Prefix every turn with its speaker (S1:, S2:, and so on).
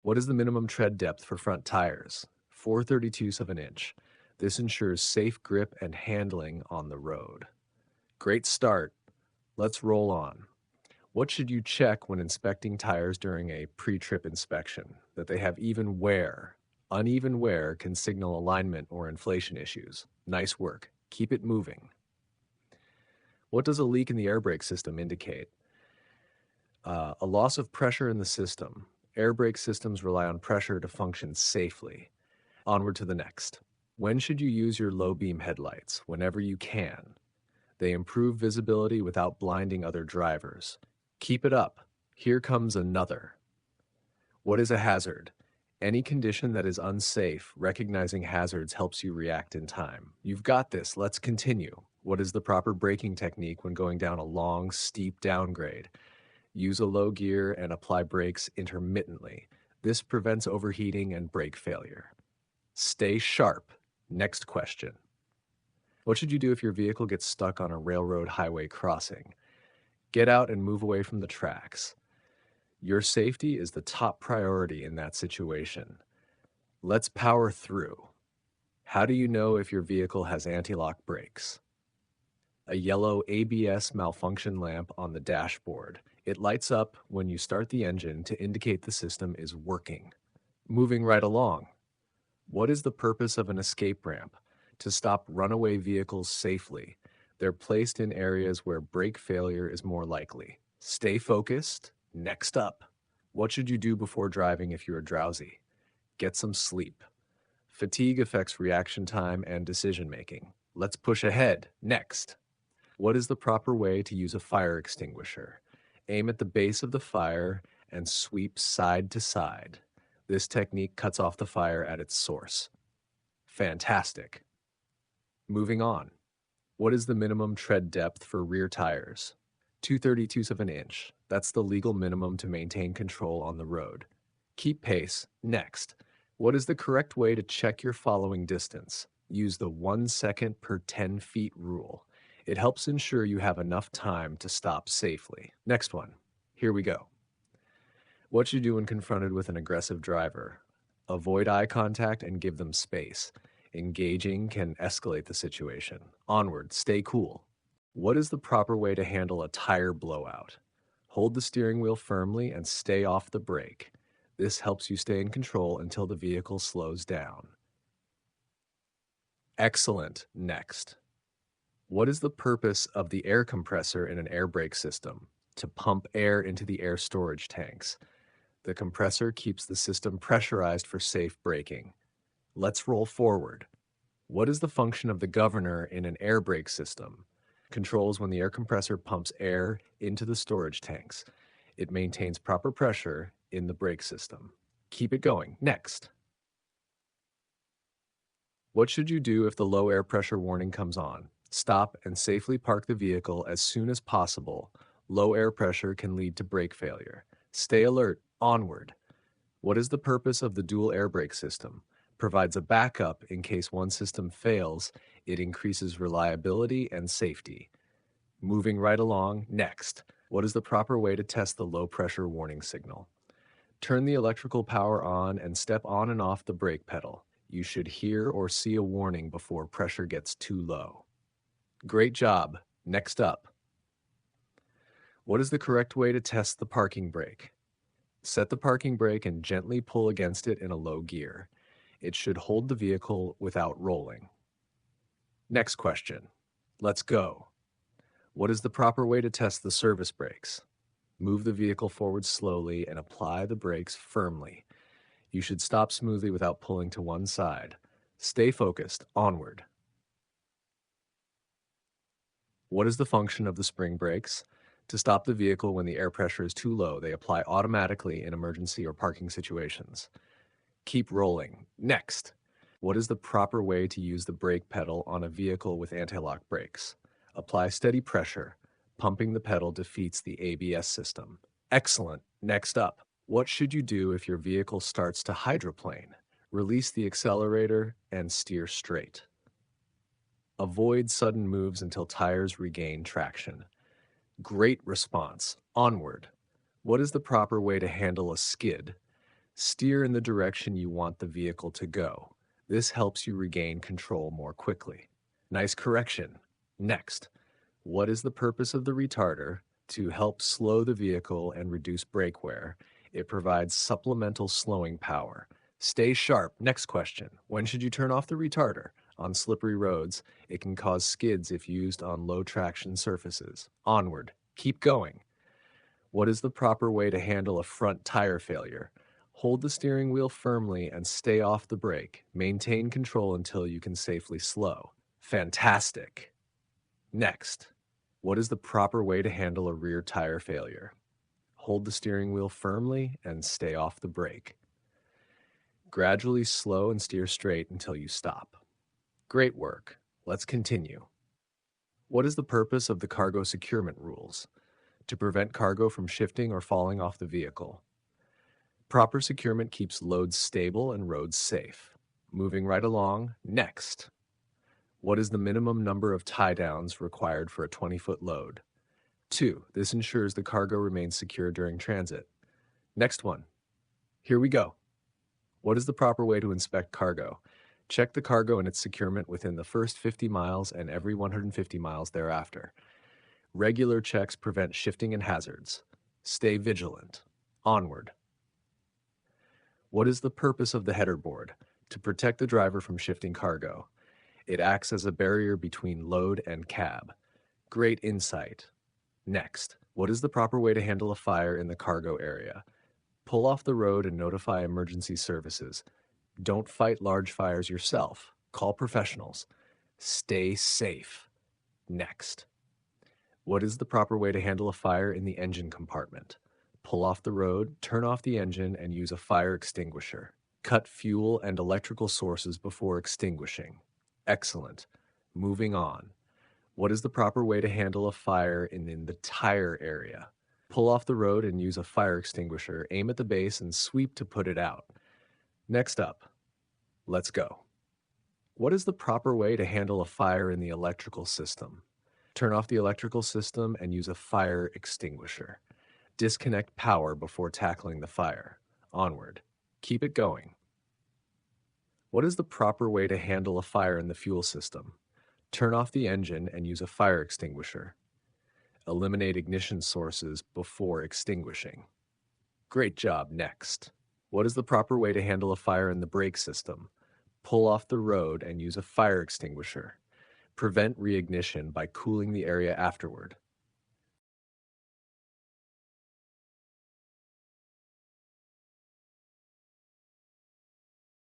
S1: What is the minimum tread depth for front tires? 4/32 of an inch. This ensures safe grip and handling on the road. Great start. Let's roll on. What should you check when inspecting tires during a pre-trip inspection? That they have even wear. Uneven wear can signal alignment or inflation issues. Nice work. Keep it moving. What does a leak in the air brake system indicate? A loss of pressure in the system. Air brake systems rely on pressure to function safely. Onward to the next. When should you use your low beam headlights? Whenever you can. They improve visibility without blinding other drivers. Keep it up. Here comes another. What is a hazard? Any condition that is unsafe. Recognizing hazards helps you react in time. You've got this. Let's continue. What is the proper braking technique when going down a long, steep downgrade? Use a low gear and apply brakes intermittently. This prevents overheating and brake failure. Stay sharp. Next question. What should you do if your vehicle gets stuck on a railroad highway crossing? Get out and move away from the tracks. Your safety is the top priority in that situation. Let's power through. How do you know if your vehicle has anti-lock brakes? A yellow ABS malfunction lamp on the dashboard. It lights up when you start the engine to indicate the system is working. Moving right along. What is the purpose of an escape ramp? To stop runaway vehicles safely. They're placed in areas where brake failure is more likely. Stay focused. Next up. What should you do before driving if you are drowsy? Get some sleep. Fatigue affects reaction time and decision making. Let's push ahead. Next. What is the proper way to use a fire extinguisher? Aim at the base of the fire and sweep side to side. This technique cuts off the fire at its source. Fantastic. Moving on. What is the minimum tread depth for rear tires? 2/32 of an inch. That's the legal minimum to maintain control on the road. Keep pace. Next. What is the correct way to check your following distance? Use the 1 second per 10 feet rule. It helps ensure you have enough time to stop safely. Next one. Here we go. What should you do when confronted with an aggressive driver? Avoid eye contact and give them space. Engaging can escalate the situation. Onward, stay cool. What is the proper way to handle a tire blowout? Hold the steering wheel firmly and stay off the brake. This helps you stay in control until the vehicle slows down. Excellent. Next. What is the purpose of the air compressor in an air brake system? To pump air into the air storage tanks. The compressor keeps the system pressurized for safe braking. Let's roll forward. What is the function of the governor in an air brake system? Controls when the air compressor pumps air into the storage tanks. It maintains proper pressure in the brake system. Keep it going. Next. What should you do if the low air pressure warning comes on? Stop and safely park the vehicle as soon as possible. Low air pressure can lead to brake failure. Stay alert. Onward. What is the purpose of the dual air brake system? Provides a backup in case one system fails. It increases reliability and safety. Moving right along. Next. What is the proper way to test the low pressure warning signal? Turn the electrical power on and step on and off the brake pedal. You should hear or see a warning before pressure gets too low. Great job. Next up. What is the correct way to test the parking brake? Set the parking brake and gently pull against it in a low gear. It should hold the vehicle without rolling. Next question. Let's go. What is the proper way to test the service brakes? Move the vehicle forward slowly and apply the brakes firmly. You should stop smoothly without pulling to one side. Stay focused. Onward. What is the function of the spring brakes? To stop the vehicle when the air pressure is too low, they apply automatically in emergency or parking situations. Keep rolling. Next. What is the proper way to use the brake pedal on a vehicle with anti-lock brakes? Apply steady pressure. Pumping the pedal defeats the ABS system. Excellent. Next up. What should you do if your vehicle starts to hydroplane? Release the accelerator and steer straight. Avoid sudden moves until tires regain traction. Great response. Onward. What is the proper way to handle a skid? Steer in the direction you want the vehicle to go. This helps you regain control more quickly. Nice correction. Next, what is the purpose of the retarder? To help slow the vehicle and reduce brake wear. It provides supplemental slowing power. Stay sharp. Next question. When should you turn off the retarder? On slippery roads, it can cause skids if used on low traction surfaces. Onward. Keep going. What is the proper way to handle a front tire failure? Hold the steering wheel firmly and stay off the brake. Maintain control until you can safely slow. Fantastic. Next, what is the proper way to handle a rear tire failure? Hold the steering wheel firmly and stay off the brake. Gradually slow and steer straight until you stop. Great work. Let's continue. What is the purpose of the cargo securement rules? To prevent cargo from shifting or falling off the vehicle. Proper securement keeps loads stable and roads safe. Moving right along, next. What is the minimum number of tie-downs required for a 20-foot load? 2. This ensures the cargo remains secure during transit. Next one. Here we go. What is the proper way to inspect cargo? Check the cargo and its securement within the first 50 miles and every 150 miles thereafter. Regular checks prevent shifting and hazards. Stay vigilant. Onward. What is the purpose of the header board? To protect the driver from shifting cargo. It acts as a barrier between load and cab. Great insight. Next, what is the proper way to handle a fire in the cargo area? Pull off the road and notify emergency services. Don't fight large fires yourself. Call professionals. Stay safe. Next. What is the proper way to handle a fire in the engine compartment? Pull off the road, turn off the engine, and use a fire extinguisher. Cut fuel and electrical sources before extinguishing. Excellent. Moving on. What is the proper way to handle a fire in the tire area? Pull off the road and use a fire extinguisher, aim at the base, and sweep to put it out. Next up, let's go. What is the proper way to handle a fire in the electrical system? Turn off the electrical system and use a fire extinguisher. Disconnect power before tackling the fire. Onward. Keep it going. What is the proper way to handle a fire in the fuel system? Turn off the engine and use a fire extinguisher. Eliminate ignition sources before extinguishing. Great job. Next. What is the proper way to handle a fire in the brake system? Pull off the road and use a fire extinguisher. Prevent reignition by cooling the area afterward.